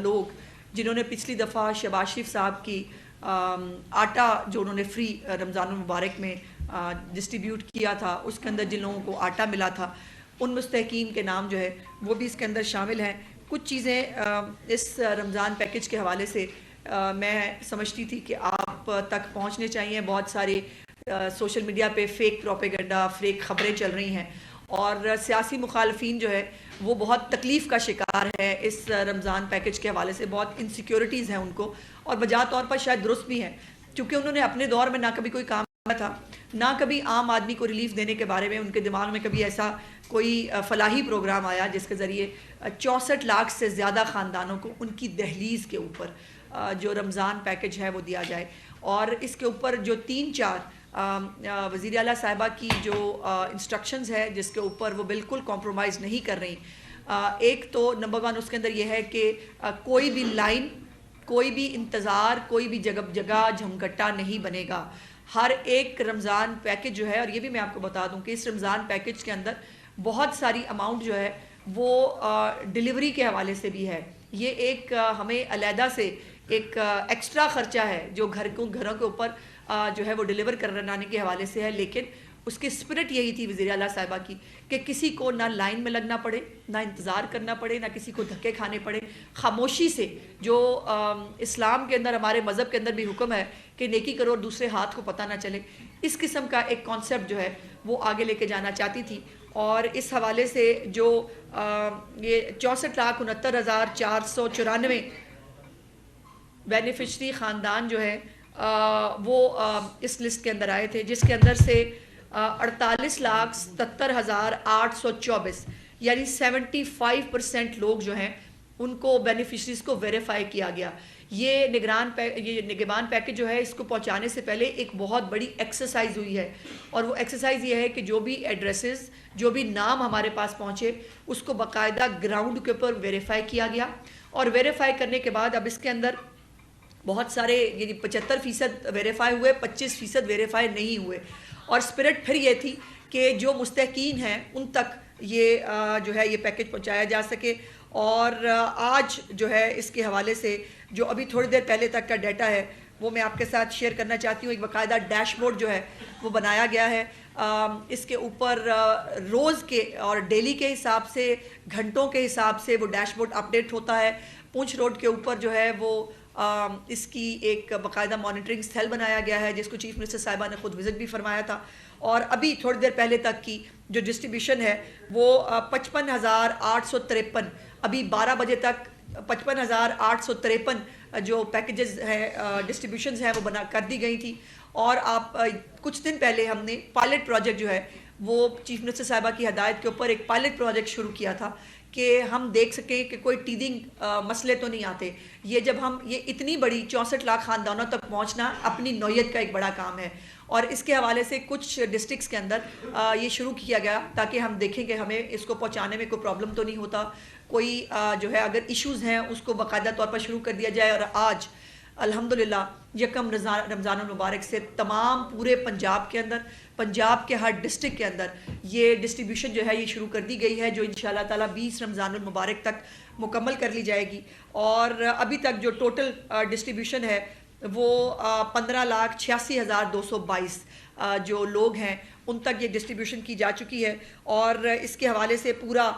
لوگ جنہوں نے پچھلی دفعہ شہباز شریف صاحب کی آٹا جو انہوں نے فری رمضان المبارک میں ڈسٹریبیوٹ کیا تھا، اس کے اندر جن لوگوں کو آٹا ملا تھا، ان مستحقین کے نام جو ہے وہ بھی اس کے اندر شامل ہیں۔ کچھ چیزیں اس رمضان پیکج کے حوالے سے میں سمجھتی تھی کہ آپ تک پہنچنے چاہیے۔ بہت سارے سوشل میڈیا پہ فیک پروپیگنڈا، فیک خبریں چل رہی ہیں، اور سیاسی مخالفین جو ہے وہ بہت تکلیف کا شکار ہے اس رمضان پیکج کے حوالے سے۔ بہت انسیکیورٹیز ہیں ان کو، اور بجا طور پر شاید درست بھی ہیں، کیونکہ انہوں نے اپنے دور میں نہ کبھی کوئی کام کیا تھا، نہ کبھی عام آدمی کو ریلیف دینے کے بارے میں ان کے دماغ میں کبھی ایسا کوئی فلاحی پروگرام آیا جس کے ذریعے 64 لاکھ سے زیادہ خاندانوں کو ان کی دہلیز کے اوپر جو رمضان پیکج ہے وہ دیا جائے۔ اور اس کے اوپر جو 3-4 وزیر اعلیٰ صاحبہ کی جو انسٹرکشنز ہے جس کے اوپر وہ بالکل کمپرومائز نہیں کر رہی، ایک تو نمبر 1 اس کے اندر یہ ہے کہ کوئی بھی لائن، کوئی بھی انتظار، کوئی بھی جگہ جھمگٹا نہیں بنے گا۔ ہر ایک رمضان پیکج جو ہے، اور یہ بھی میں آپ کو بتا دوں کہ اس رمضان پیکج کے اندر بہت ساری اماؤنٹ جو ہے وہ ڈیلیوری کے حوالے سے بھی ہے۔ یہ ایک ہمیں علیحدہ سے ایک ایکسٹرا خرچہ ہے جو گھروں کے اوپر جو ہے وہ ڈیلیور کرانے کے حوالے سے ہے، لیکن اس کی اسپرٹ یہی تھی وزیر اعلیٰ صاحبہ کی کہ کسی کو نہ لائن میں لگنا پڑے، نہ انتظار کرنا پڑے، نہ کسی کو دھکے کھانے پڑے، خاموشی سے جو اسلام کے اندر، ہمارے مذہب کے اندر بھی حکم ہے کہ نیکی کرو اور دوسرے ہاتھ کو پتہ نہ چلے، اس قسم کا ایک کانسیپٹ جو ہے وہ آگے لے کے جانا چاہتی تھی۔ اور اس حوالے سے جو یہ 64,69,494 بینیفیشری خاندان جو ہے وہ اس لسٹ کے اندر آئے تھے، جس کے اندر سے 48,77,824 یعنی 75% لوگ جو ہیں ان کو بینیفیشریز کو ویریفائی کیا گیا۔ یہ نگہبان پیکج جو ہے اس کو پہنچانے سے پہلے ایک بہت بڑی ایکسرسائز ہوئی ہے، اور وہ ایکسرسائز یہ ہے کہ جو بھی ایڈریسز، جو بھی نام ہمارے پاس پہنچے اس کو باقاعدہ گراؤنڈ کے اوپر ویریفائی کیا گیا، اور ویریفائی کرنے کے بعد اب اس کے اندر بہت سارے یعنی 75% ویریفائی ہوئے، 25% ویریفائی نہیں ہوئے، اور اسپرٹ پھر یہ تھی کہ جو مستحقین ہیں ان تک یہ جو ہے یہ پیکج پہنچایا جا سکے۔ اور آج جو ہے اس کے حوالے سے جو ابھی تھوڑی دیر پہلے تک کا ڈیٹا ہے وہ میں آپ کے ساتھ شیئر کرنا چاہتی ہوں۔ ایک باقاعدہ ڈیش بورڈ جو ہے وہ بنایا گیا ہے، اس کے اوپر روز کے اور ڈیلی کے حساب سے، گھنٹوں کے حساب سے وہ ڈیش بورڈ اپڈیٹ ہوتا ہے۔ پونچھ روڈ کے اوپر جو ہے وہ اس کی ایک باقاعدہ مانیٹرنگ سیل بنایا گیا ہے جس کو چیف منسٹر صاحبہ نے خود وزٹ بھی فرمایا تھا، اور ابھی تھوڑی دیر پہلے تک کی جو ڈسٹریبیوشن ہے وہ 55,853، ابھی 12 بجے تک 55,853 جو پیکیجز ہیں، ڈسٹریبیوشنز ہیں وہ بنا کر دی گئی تھی۔ اور آپ کچھ دن پہلے ہم نے پائلٹ پروجیکٹ جو ہے وہ چیف منسٹر صاحبہ کی ہدایت کے اوپر ایک پائلٹ پروجیکٹ شروع کیا تھا کہ ہم دیکھ سکیں کہ کوئی ٹیدنگ مسئلے تو نہیں آتے۔ یہ جب ہم یہ اتنی بڑی 64 لاکھ خاندانوں تک پہنچنا اپنی نوعیت کا ایک بڑا کام ہے، اور اس کے حوالے سے کچھ ڈسٹرکٹس کے اندر یہ شروع کیا گیا تاکہ ہم دیکھیں کہ ہمیں اس کو پہنچانے میں کوئی پرابلم تو نہیں ہوتا، کوئی جو ہے اگر ایشوز ہیں اس کو باقاعدہ طور پر شروع کر دیا جائے۔ اور آج الحمدللہ یکم رمضان المبارک سے تمام پورے پنجاب کے اندر، پنجاب کے ہر ڈسٹرکٹ کے اندر یہ ڈسٹریبیوشن جو ہے یہ شروع کر دی گئی ہے، جو انشاءاللہ تعالیٰ 20 رمضان المبارک تک مکمل کر لی جائے گی۔ اور ابھی تک جو ٹوٹل ڈسٹریبیوشن ہے وہ 15,86,222 جو لوگ ہیں ان تک یہ ڈسٹریبیوشن کی جا چکی ہے۔ اور اس کے حوالے سے پورا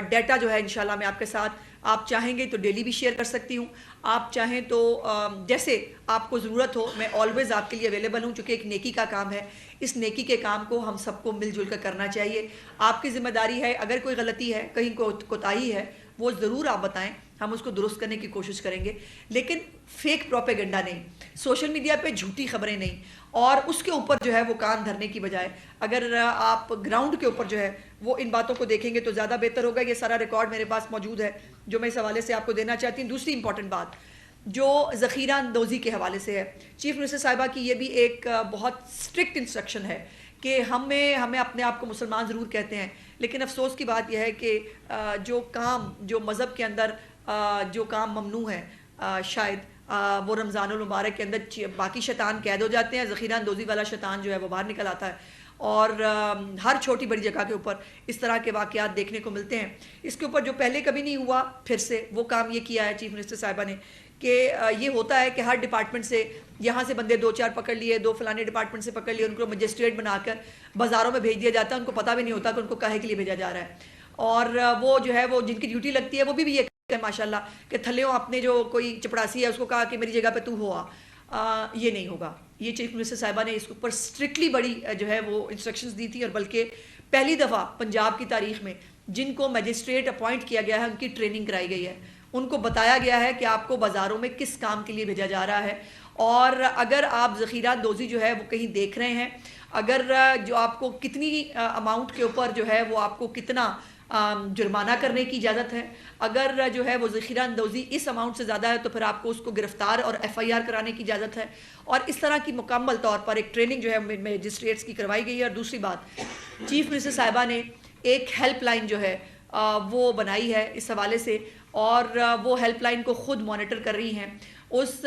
ڈیٹا جو ہے انشاءاللہ میں آپ کے ساتھ، آپ چاہیں گے تو ڈیلی بھی شیئر کر سکتی ہوں، آپ چاہیں تو جیسے آپ کو ضرورت ہو، میں آلویز آپ کے لیے اویلیبل ہوں، چونکہ ایک نیکی کا کام ہے۔ اس نیکی کے کام کو ہم سب کو مل جل کر کرنا چاہیے۔ آپ کی ذمہ داری ہے، اگر کوئی غلطی ہے، کہیں کوتاہی ہے، وہ ضرور آپ بتائیں، ہم اس کو درست کرنے کی کوشش کریں گے، لیکن فیک پروپیگنڈا نہیں، سوشل میڈیا پہ جھوٹی خبریں نہیں، اور اس کے اوپر جو ہے وہ کان دھرنے کی بجائے اگر آپ گراؤنڈ کے اوپر جو ہے وہ ان باتوں کو دیکھیں گے تو زیادہ بہتر ہوگا۔ یہ سارا ریکارڈ میرے پاس موجود ہے جو میں اس حوالے سے آپ کو دینا چاہتی ہوں۔ دوسری امپورٹنٹ بات جو ذخیرہ اندوزی کے حوالے سے ہے، چیف منسٹر صاحبہ کی یہ بھی ایک بہت اسٹرکٹ انسٹرکشن ہے کہ ہمیں اپنے آپ کو مسلمان ضرور کہتے ہیں، لیکن افسوس کی بات یہ ہے کہ جو مذہب کے اندر جو کام ممنوع ہے، شاید وہ رمضان المبارک کے اندر باقی شیطان قید ہو جاتے ہیں، ذخیرہ اندوزی والا شیطان جو ہے وہ باہر نکل آتا ہے، اور ہر چھوٹی بڑی جگہ کے اوپر اس طرح کے واقعات دیکھنے کو ملتے ہیں. اس کے اوپر جو پہلے کبھی نہیں ہوا پھر سے وہ کام یہ کیا ہے چیف منسٹر صاحبہ نے کہ یہ ہوتا ہے کہ ہر ڈپارٹمنٹ سے یہاں سے بندے 2-4 پکڑ لیے, 2 فلانے ڈپارٹمنٹ سے پکڑ لیے, ان کو مجسٹریٹ بنا کر بازاروں میں بھیج دیا جاتا ہے. ان کو پتہ بھی نہیں ہوتا کہ ان کو کاہے کے لیے بھیجا جا رہا ہے. اور وہ جو ہے وہ جن کی ڈیوٹی لگتی ہے وہ بھی یہ کہتے ہیں ماشاء اللہ کہ تھلیوں اپنے جو کوئی چپڑاسی ہے اس کو کہا کہ میری جگہ پہ تو ہوا. یہ نہیں ہوگا. یہ چیف منسٹر صاحبہ نے اس کے اوپر اسٹرکٹلی بڑی جو ہے وہ انسٹرکشنز دی تھی, اور بلکہ پہلی دفعہ پنجاب کی تاریخ میں جن کو مجسٹریٹ اپوائنٹ کیا گیا ہے ان کی ٹریننگ کرائی گئی ہے. ان کو بتایا گیا ہے کہ آپ کو بازاروں میں کس کام کے لیے بھیجا جا رہا ہے, اور اگر آپ ذخیرہ اندوزی جو ہے وہ کہیں دیکھ رہے ہیں, اگر جو آپ کو کتنی اماؤنٹ کے اوپر جو ہے وہ آپ کو کتنا جرمانہ کرنے کی اجازت ہے, اگر جو ہے وہ ذخیرہ اندوزی اس اماؤنٹ سے زیادہ ہے تو پھر آپ کو اس کو گرفتار اور FIR کرانے کی اجازت ہے. اور اس طرح کی مکمل طور پر ایک ٹریننگ جو ہے مجسٹریٹس کی کروائی گئی ہے. اور دوسری بات, چیف منسٹر صاحبہ نے ایک ہیلپ لائن جو ہے وہ بنائی ہے اس حوالے سے, اور وہ ہیلپ لائن کو خود مانیٹر کر رہی ہیں. اس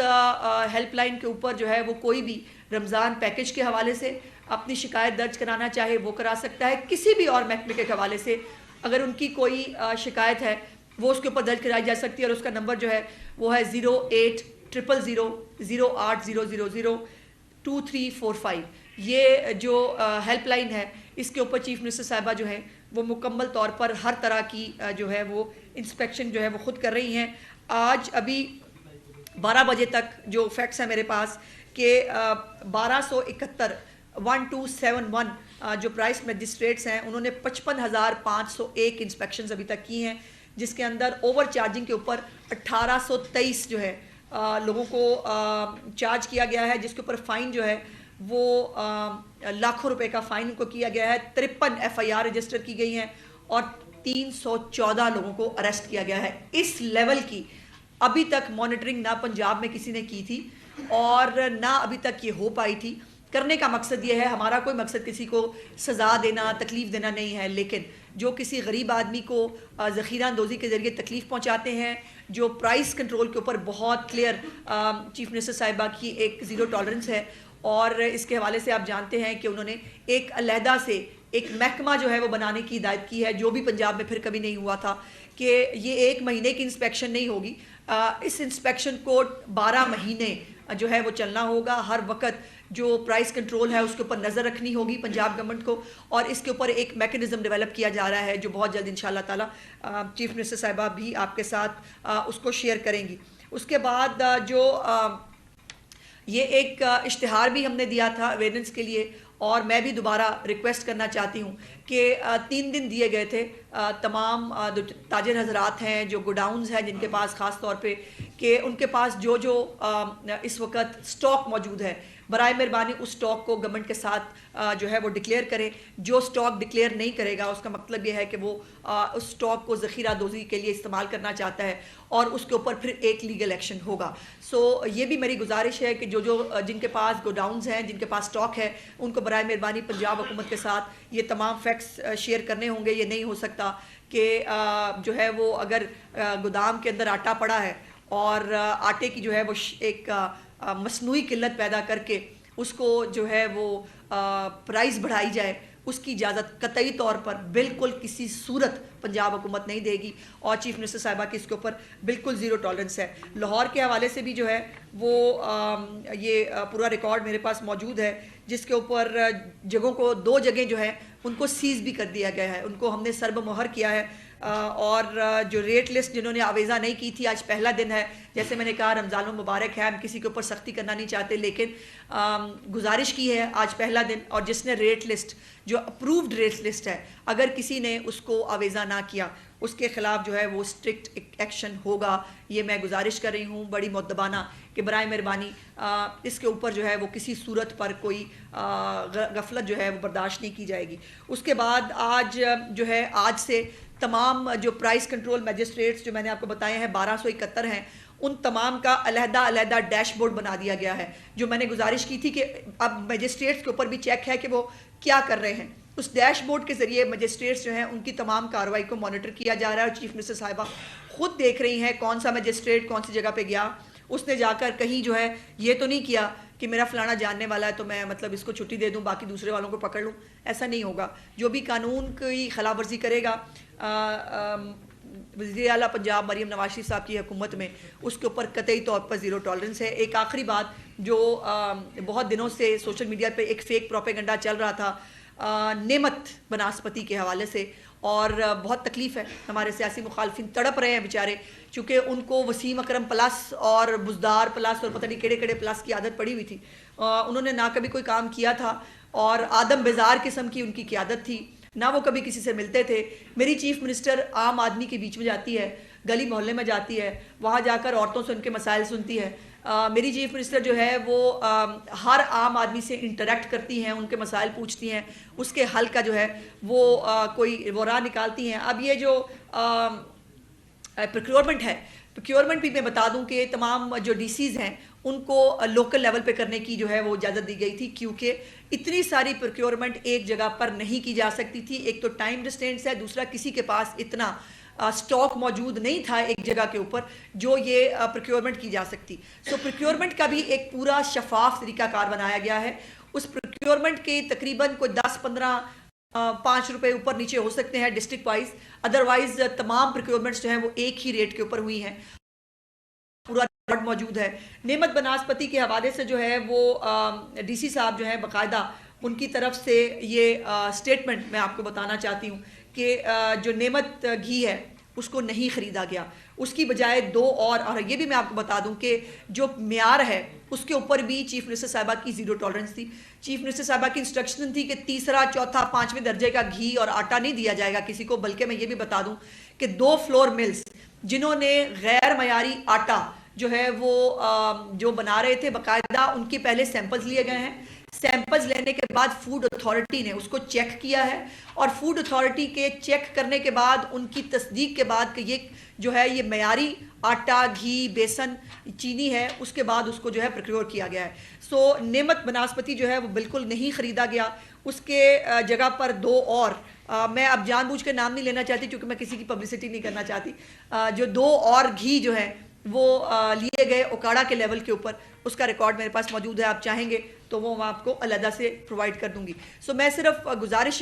ہیلپ لائن کے اوپر جو ہے وہ کوئی بھی رمضان پیکج کے حوالے سے اپنی شکایت درج کرانا چاہے وہ کرا سکتا ہے. کسی بھی اور محکمے کے حوالے سے اگر ان کی کوئی شکایت ہے وہ اس کے اوپر درج کرائی جا سکتی ہے, اور اس کا نمبر جو ہے وہ ہے 0800008002345. یہ جو ہیلپ لائن ہے اس کے اوپر چیف منسٹر صاحبہ جو ہے وہ مکمل طور پر ہر طرح کی جو ہے وہ انسپیکشن جو ہے وہ خود کر رہی ہیں. آج ابھی 12 بجے تک جو فیکٹس ہیں میرے پاس کہ 1271 جو پرائس مجسٹریٹس ہیں انہوں نے 55,501 انسپیکشنز ابھی تک کی ہیں, جس کے اندر اوور چارجنگ کے اوپر 1823 جو ہے لوگوں کو چارج کیا گیا ہے, جس کے اوپر فائن جو ہے وہ لاکھوں روپے کا فائن کو کیا گیا ہے. 53 FIR رجسٹر کی گئی ہیں اور 314 لوگوں کو اریسٹ کیا گیا ہے. اس لیول کی ابھی تک مانیٹرنگ نہ پنجاب میں کسی نے کی تھی اور نہ ابھی تک یہ ہو پائی تھی. کرنے کا مقصد یہ ہے, ہمارا کوئی مقصد کسی کو سزا دینا تکلیف دینا نہیں ہے, لیکن جو کسی غریب آدمی کو ذخیرہ اندوزی کے ذریعے تکلیف پہنچاتے ہیں, جو پرائس کنٹرول کے اوپر بہت کلیئر چیف منسٹر صاحبہ کی ایک زیرو ٹالرنس ہے, اور اس کے حوالے سے آپ جانتے ہیں کہ انہوں نے ایک علیحدہ سے ایک محکمہ جو ہے وہ بنانے کی ہدایت کی ہے, جو بھی پنجاب میں پھر کبھی نہیں ہوا تھا کہ یہ 1 مہینے کی انسپیکشن نہیں ہوگی. اس انسپیکشن کو 12 مہینے جو ہے وہ چلنا ہوگا. ہر وقت جو پرائس کنٹرول ہے اس کے اوپر نظر رکھنی ہوگی پنجاب گورنمنٹ کو, اور اس کے اوپر ایک میکنزم ڈیولپ کیا جا رہا ہے جو بہت جلد انشاءاللہ تعالی چیف منسٹر صاحبہ بھی آپ کے ساتھ اس کو شیئر کریں گی. اس کے بعد جو یہ ایک اشتہار بھی ہم نے دیا تھا اویئرنس کے لیے, اور میں بھی دوبارہ ریکویسٹ کرنا چاہتی ہوں کہ 3 دن دیے گئے تھے تمام تاجر حضرات ہیں جو گوڈاؤنز ہیں جن کے پاس خاص طور پہ کہ ان کے پاس جو اس وقت سٹاک موجود ہے برائے مہربانی اس سٹاک کو گورنمنٹ کے ساتھ جو ہے وہ ڈکلیئر کریں. جو سٹاک ڈکلیئر نہیں کرے گا اس کا مطلب یہ ہے کہ وہ اس سٹاک کو ذخیرہ دوزی کے لیے استعمال کرنا چاہتا ہے, اور اس کے اوپر پھر ایک لیگل ایکشن ہوگا. سو یہ بھی میری گزارش ہے کہ جن کے پاس گوڈاؤنز ہیں, جن کے پاس سٹاک ہے, ان کو برائے مہربانی پنجاب حکومت کے ساتھ یہ تمام فیکٹس شیئر کرنے ہوں گے. یہ نہیں ہو سکتا کہ جو ہے وہ اگر گودام کے اندر آٹا پڑا ہے اور آٹے کی جو ہے وہ ایک مصنوعی قلت پیدا کر کے اس کو جو ہے وہ پرائز بڑھائی جائے, اس کی اجازت قطعی طور پر بالکل کسی صورت پنجاب حکومت نہیں دے گی, اور چیف منسٹر صاحبہ کی اس کے اوپر بالکل زیرو ٹالرنس ہے. لاہور کے حوالے سے بھی جو ہے وہ یہ پورا ریکارڈ میرے پاس موجود ہے, جس کے اوپر جگہوں کو 2 جگہیں جو ہے ان کو سیز بھی کر دیا گیا ہے, ان کو ہم نے سرب مہر کیا ہے. اور جو ریٹ لسٹ جنہوں نے آویزہ نہیں کی تھی, آج پہلا دن ہے, جیسے میں نے کہا رمضان المبارک ہے, ہم کسی کے اوپر سختی کرنا نہیں چاہتے, لیکن گزارش کی ہے آج پہلا دن, اور جس نے ریٹ لسٹ جو اپرووڈ ریٹ لسٹ ہے اگر کسی نے اس کو آویزہ نہ کیا اس کے خلاف جو ہے وہ اسٹرکٹ ایکشن ہوگا. یہ میں گزارش کر رہی ہوں بڑی مؤدبانہ کہ برائے مہربانی اس کے اوپر جو ہے وہ کسی صورت پر کوئی غفلت جو ہے وہ برداشت نہیں کی جائے گی. اس کے بعد آج جو ہے آج سے تمام جو پرائس کنٹرول میجسٹریٹس جو میں نے آپ کو بتائے ہیں 1271 ہیں, ان تمام کا علیحدہ ڈیش بورڈ بنا دیا گیا ہے, جو میں نے گزارش کی تھی کہ اب میجسٹریٹس کے اوپر بھی چیک ہے کہ وہ کیا کر رہے ہیں. اس ڈیش بورڈ کے ذریعے میجسٹریٹس جو ہیں ان کی تمام کارروائی کو مانیٹر کیا جا رہا ہے, اور چیف منسٹر صاحبہ خود دیکھ رہی ہیں کون سا میجسٹریٹ کون سی جگہ پہ گیا, اس نے جا کر کہیں جو ہے یہ تو نہیں کیا کہ میرا فلانا جاننے والا ہے تو میں مطلب اس کو چھٹی دے دوں باقی دوسرے والوں کو پکڑ لوں. ایسا نہیں ہوگا. جو بھی قانون کی خلاف ورزی کرے گا وزیر اعلیٰ پنجاب مریم نواز شریف صاحب کی حکومت میں اس کے اوپر قطعی طور پر زیرو ٹالرنس ہے. ایک آخری بات جو بہت دنوں سے سوشل میڈیا پہ ایک فیک پروپیگنڈا چل رہا تھا نعمت بناسپتی کے حوالے سے, اور بہت تکلیف ہے, ہمارے سیاسی مخالفین تڑپ رہے ہیں بیچارے, چونکہ ان کو وسیم اکرم پلس اور بزدار پلس اور پتہ نہیں کیڑے کیڑے پلس کی عادت پڑی ہوئی تھی. انہوں نے نہ کبھی کوئی کام کیا تھا اور آدم بیزار قسم کی ان کی قیادت تھی, نہ وہ کبھی کسی سے ملتے تھے. میری چیف منسٹر عام آدمی کے بیچ میں جاتی ہے, گلی محلے میں جاتی ہے, وہاں جا کر عورتوں سے ان کے مسائل سنتی ہے. میری چیف منسٹر جو ہے وہ ہر عام آدمی سے انٹریکٹ کرتی ہیں, ان کے مسائل پوچھتی ہیں, اس کے حل کا جو ہے وہ راہ نکالتی ہیں. اب یہ جو پروکیورمنٹ ہے, پروکیورمنٹ بھی میں بتا دوں کہ تمام جو ڈی سیز ہیں ان کو لوکل لیول پہ کرنے کی جو ہے وہ اجازت دی گئی تھی, کیونکہ اتنی ساری پروکیورمنٹ ایک جگہ پر نہیں کی جا سکتی تھی. ایک تو ٹائم ڈسٹینس ہے, دوسرا کسی کے پاس اتنا سٹاک موجود نہیں تھا ایک جگہ کے اوپر جو یہ پروکیورمنٹ کی جا سکتی. سو پروکیورمنٹ کا بھی ایک پورا شفاف طریقہ کار بنایا گیا ہے. اس پروکیورمنٹ کے تقریباً کوئی 10-15 5 روپے اوپر نیچے ہو سکتے ہیں ڈسٹرکٹ وائز, ادروائز تمام پروکیورمنٹس جو ہیں وہ ایک ہی ریٹ کے اوپر ہوئی ہیں. پورا ریکارڈ موجود ہے. نعمت بناسپتی کے حوالے سے جو ہے وہ ڈی سی صاحب جو ہیں باقاعدہ ان کی طرف سے یہ سٹیٹمنٹ میں آپ کو بتانا چاہتی ہوں کہ جو نعمت گھی ہے اس کو نہیں خریدا گیا, اس کی بجائے 2 اور یہ بھی میں آپ کو بتا دوں کہ جو معیار ہے اس کے اوپر بھی چیف منسٹر صاحبہ کی زیرو ٹالرنس تھی. چیف منسٹر صاحبہ کی انسٹرکشن تھی کہ تیسرا, چوتھا, 5ویں درجے کا گھی اور آٹا نہیں دیا جائے گا کسی کو. بلکہ میں یہ بھی بتا دوں کہ 2 فلور ملز جنہوں نے غیر معیاری آٹا جو ہے وہ جو بنا رہے تھے باقاعدہ ان کے پہلے سیمپلز لیے گئے ہیں. سیمپلز لینے کے بعد فوڈ اتھارٹی نے اس کو چیک کیا ہے, اور فوڈ اتھارٹی کے چیک کرنے کے بعد ان کی تصدیق کے بعد کہ یہ جو ہے یہ معیاری آٹا, گھی, بیسن, چینی ہے, اس کے بعد اس کو جو ہے پروکیور کیا گیا ہے. سو نعمت بناسپتی جو ہے وہ بالکل نہیں خریدا گیا. اس کے جگہ پر 2 اور میں اب جان بوجھ کے نام نہیں لینا چاہتی کیونکہ میں کسی کی پبلسٹی نہیں کرنا چاہتی, جو 2 اور گھی جو ہے وہ لیے گئے اوکاڑا کے لیول کے اوپر, اس کا ریکارڈ میرے پاس موجود ہے. آپ چاہیں گے تو وہ میں آپ کو علیحدہ سے پرووائڈ کر دوں گی. سو میں صرف گزارش